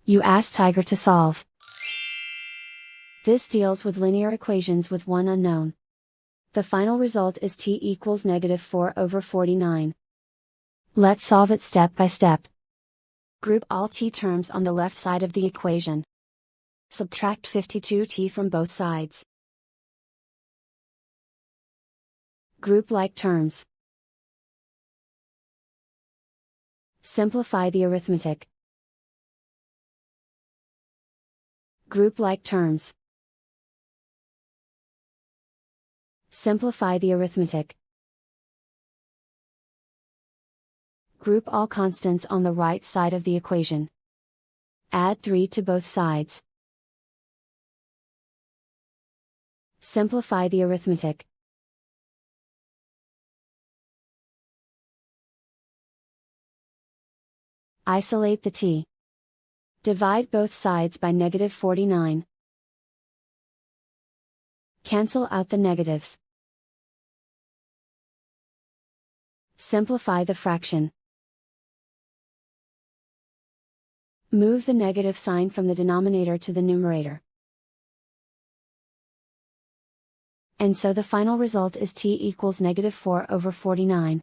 You ask Tiger to solve. This deals with linear equations with one unknown. The final result is t equals -4/49. Let's solve it step by step. Group all t terms on the left side of the equation. Subtract 52t from both sides. Group like terms. Simplify the arithmetic. Group like terms. Simplify the arithmetic. Group all constants on the right side of the equation. Add 3 to both sides. Simplify the arithmetic. Isolate the t. Divide both sides by -49. Cancel out the negatives. Simplify the fraction. Move the negative sign from the denominator to the numerator. And so the final result is t equals -4/49.